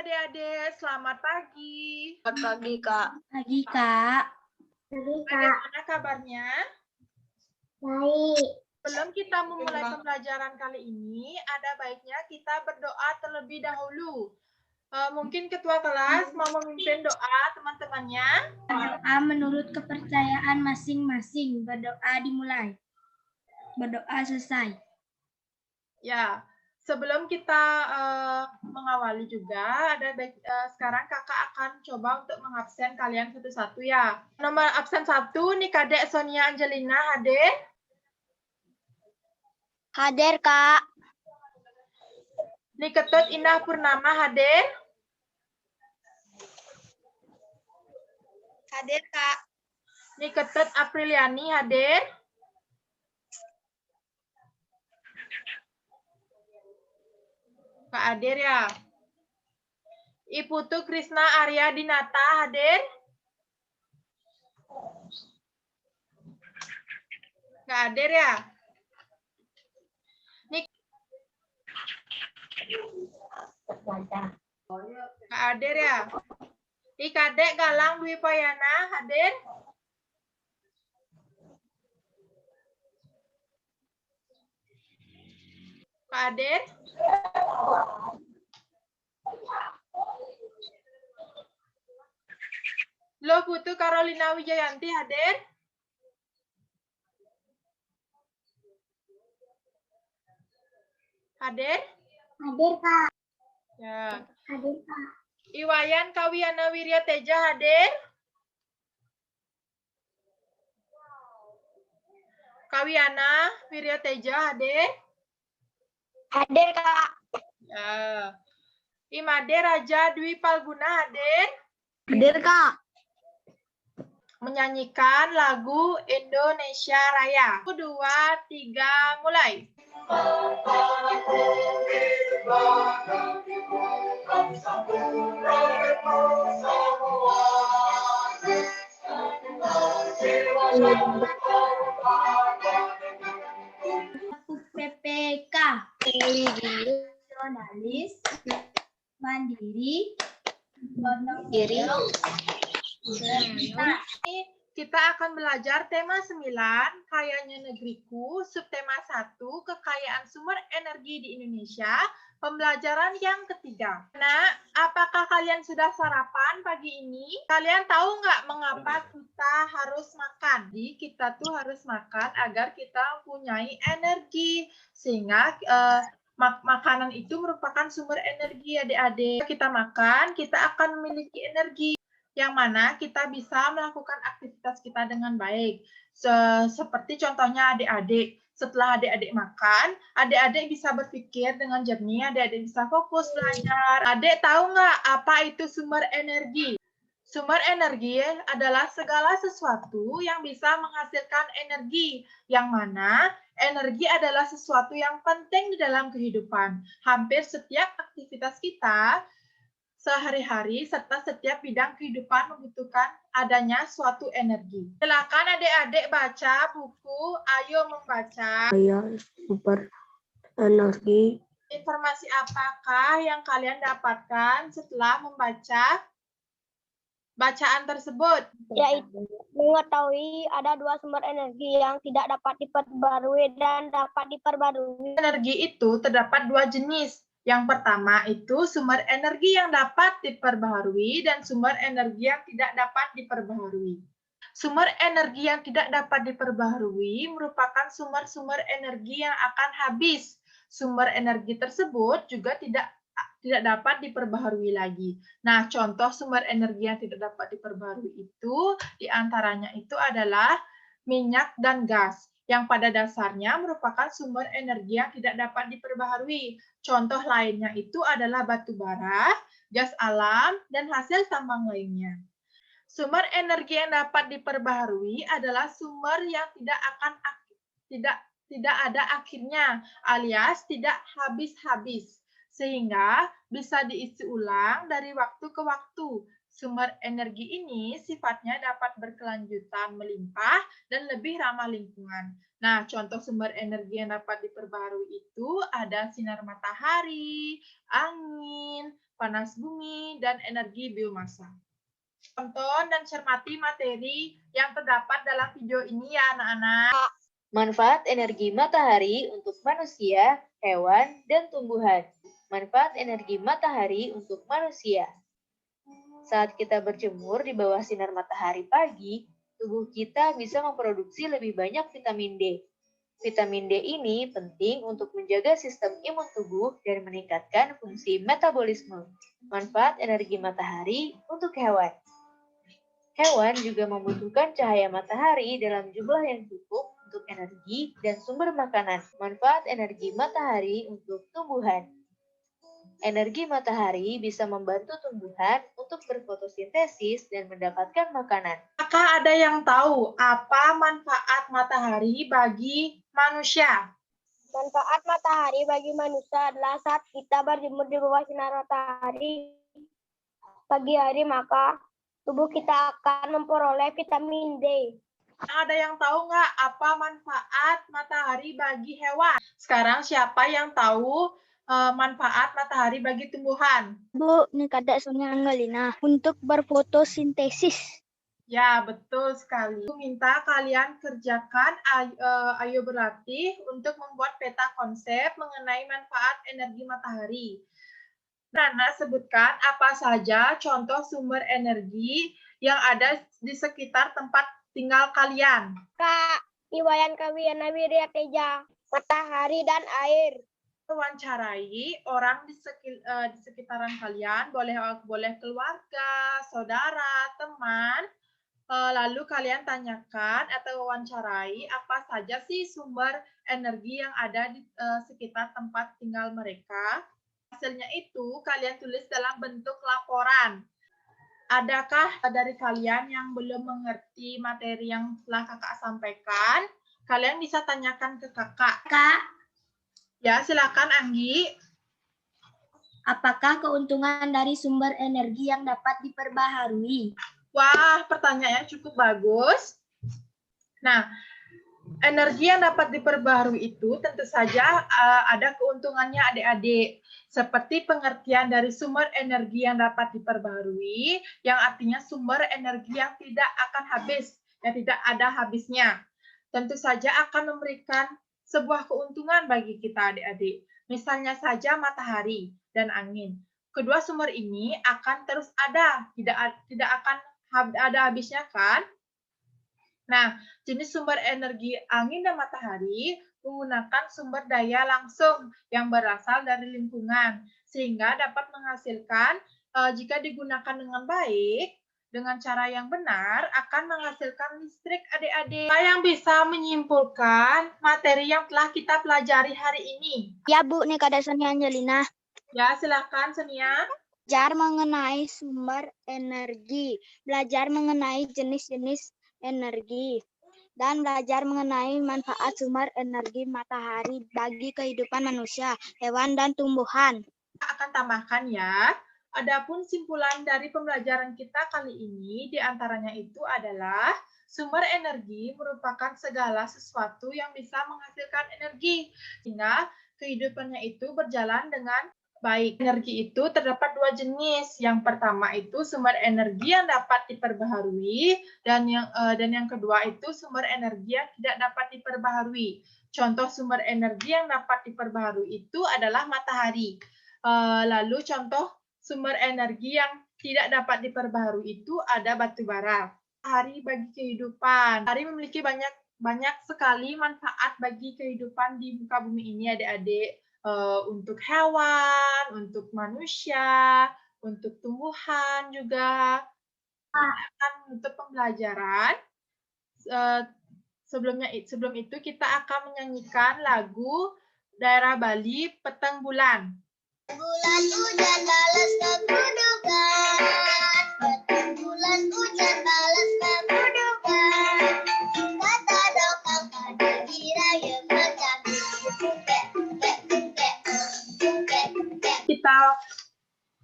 adik-adik, selamat pagi. Selamat pagi, Kak. Pagi, Kak. Pagi, Kak. Bagaimana kabarnya? Baik. Sebelum kita memulai pembelajaran kali ini, ada baiknya kita berdoa terlebih dahulu. Mungkin ketua kelas mau memimpin doa teman-temannya. Berdoa menurut kepercayaan masing-masing. Berdoa dimulai. Berdoa selesai. Ya, sebelum kita mengawali juga, sekarang kakak akan coba untuk mengabsen kalian satu-satu ya. Nomor absen 1, nih Kadek Sonia Angelina hadir. Hadir, Kak. Nih Ketut Indah Purnama hadir. Hadir, Kak. Nih Ketut Apriliani hadir. Kak hadir ya. Iputu Krisna Arya Dinata hadir. Kak hadir ya. Nih Kak hadir ya. Nih Kadek Galang Dwi Payana hadir. Kak hadir. Lo Putu Carolina Wijayanti hadir. Hadir? Hadir, Kak. Ya. Hadir, Kak. Iwayan Kawiana Wirya Teja hadir. Kawiana Wirya Teja hadir. Hadir, Kak. Ya. Imade Raja Dwi Palguna hadir. Hadir, Kak. Menyanyikan lagu Indonesia Raya. 1, 2, 3, mulai. PPK. Nasionalis. Mandiri. Diri. Nah, ini kita akan belajar tema 9, Kayanya Negeriku, subtema 1, Kekayaan Sumber Energi di Indonesia, pembelajaran yang ketiga. Nah, apakah kalian sudah sarapan pagi ini? Kalian tahu nggak mengapa kita harus makan? Jadi, kita tuh harus makan agar kita mempunyai energi, sehingga makanan itu merupakan sumber energi adik-adik. Kita makan, kita akan memiliki energi yang mana kita bisa melakukan aktivitas kita dengan baik. Seperti contohnya adik-adik, setelah adik-adik makan, adik-adik bisa berpikir dengan jernih, adik-adik bisa fokus belajar. Adik tahu nggak apa itu sumber energi? Sumber energi adalah segala sesuatu yang bisa menghasilkan energi, yang mana energi adalah sesuatu yang penting di dalam kehidupan. Hampir setiap aktivitas kita sehari-hari serta setiap bidang kehidupan membutuhkan adanya suatu energi. Silakan adik-adik baca buku Ayo Membaca. Sumber energi. Informasi apakah yang kalian dapatkan setelah membaca bacaan tersebut? Yaitu mengetahui ada 2 sumber energi yang tidak dapat diperbarui dan dapat diperbarui. Energi itu terdapat 2 jenis. Yang pertama itu sumber energi yang dapat diperbaharui dan sumber energi yang tidak dapat diperbaharui. Sumber energi yang tidak dapat diperbaharui merupakan sumber-sumber energi yang akan habis. Sumber energi tersebut juga tidak dapat diperbaharui lagi. Nah, contoh sumber energi yang tidak dapat diperbaharui itu diantaranya itu adalah minyak dan gas, yang pada dasarnya merupakan sumber energi yang tidak dapat diperbaharui. Contoh lainnya itu adalah batu bara, gas alam, dan hasil tambang lainnya. Sumber energi yang dapat diperbaharui adalah sumber yang tidak ada akhirnya, alias tidak habis-habis, sehingga bisa diisi ulang dari waktu ke waktu. Sumber energi ini sifatnya dapat berkelanjutan, melimpah, dan lebih ramah lingkungan. Nah, contoh sumber energi yang dapat diperbaharui itu ada sinar matahari, angin, panas bumi, dan energi biomasa. Tonton dan cermati materi yang terdapat dalam video ini ya anak-anak. Manfaat energi matahari untuk manusia, hewan, dan tumbuhan. Manfaat energi matahari untuk manusia. Saat kita berjemur di bawah sinar matahari pagi, tubuh kita bisa memproduksi lebih banyak vitamin D. Vitamin D ini penting untuk menjaga sistem imun tubuh dan meningkatkan fungsi metabolisme. Manfaat energi matahari untuk hewan. Hewan juga membutuhkan cahaya matahari dalam jumlah yang cukup untuk energi dan sumber makanan. Manfaat energi matahari untuk tumbuhan. Energi matahari bisa membantu tumbuhan untuk berfotosintesis dan mendapatkan makanan. Apakah ada yang tahu apa manfaat matahari bagi manusia? Manfaat matahari bagi manusia adalah saat kita berjemur di bawah sinar matahari pagi hari, maka tubuh kita akan memperoleh vitamin D. Ada yang tahu nggak apa manfaat matahari bagi hewan? Sekarang siapa yang tahu manfaat matahari bagi tumbuhan? Bu, ini kada Sonia Angelina untuk berfotosintesis. Ya, betul sekali. Aku minta kalian kerjakan, ayo berlatih untuk membuat peta konsep mengenai manfaat energi matahari. Nana, sebutkan apa saja contoh sumber energi yang ada di sekitar tempat tinggal kalian. Kak, Iwayan Kawiana Wirya Teja, matahari dan air. Wawancarai orang di sekitaran kalian, boleh keluarga, saudara, teman. Lalu kalian tanyakan atau wawancarai apa saja sih sumber energi yang ada di sekitar tempat tinggal mereka. Hasilnya itu kalian tulis dalam bentuk laporan. Adakah dari kalian yang belum mengerti materi yang telah kakak sampaikan? Kalian bisa tanyakan ke kakak. Kak, Ya, silakan Anggi. apakah keuntungan dari sumber energi yang dapat diperbaharui? Wah, pertanyaannya cukup bagus. Nah, energi yang dapat diperbaharui itu tentu saja ada keuntungannya adik-adik. Seperti pengertian dari sumber energi yang dapat diperbaharui, yang artinya sumber energi yang tidak akan habis, yang tidak ada habisnya. Tentu saja akan memberikan sebuah keuntungan bagi kita adik-adik. Misalnya saja matahari dan angin. Kedua sumber ini akan terus ada, tidak akan ada habisnya kan? Nah, jenis sumber energi angin dan matahari menggunakan sumber daya langsung yang berasal dari lingkungan, sehingga dapat menghasilkan, jika digunakan dengan baik, dengan cara yang benar, akan menghasilkan listrik adik-adik. Apa yang bisa menyimpulkan materi yang telah kita pelajari hari ini? Ya Bu, ini kada Sonia Angelina. Ya, silakan Sonia. Belajar mengenai sumber energi, belajar mengenai jenis-jenis energi, dan belajar mengenai manfaat sumber energi matahari bagi kehidupan manusia, hewan, dan tumbuhan. Akan tambahkan ya. Adapun simpulan dari pembelajaran kita kali ini diantaranya itu adalah sumber energi merupakan segala sesuatu yang bisa menghasilkan energi, sehingga kehidupannya itu berjalan dengan baik. Energi itu terdapat dua jenis. Yang pertama itu sumber energi yang dapat diperbaharui, dan yang kedua itu sumber energi yang tidak dapat diperbaharui. Contoh sumber energi yang dapat diperbaharui itu adalah matahari. Lalu contoh sumber energi yang tidak dapat diperbaharui itu ada batu bara. Matahari bagi kehidupan. Matahari memiliki banyak sekali manfaat bagi kehidupan di muka bumi ini adik-adik. Untuk hewan, untuk manusia, untuk tumbuhan juga. Untuk pembelajaran, sebelum itu kita akan menyanyikan lagu daerah Bali Peteng Bulan. Bulan hujan balas kebudukan, peteng bulan hujan balas kebudukan. Kata dokang pada diraya macam Kita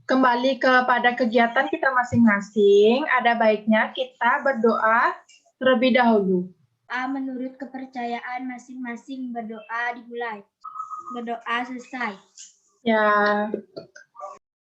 Kembali kepada kegiatan kita masing-masing, ada baiknya kita berdoa terlebih dahulu. Menurut kepercayaan masing-masing berdoa dimulai. Berdoa selesai. Ya,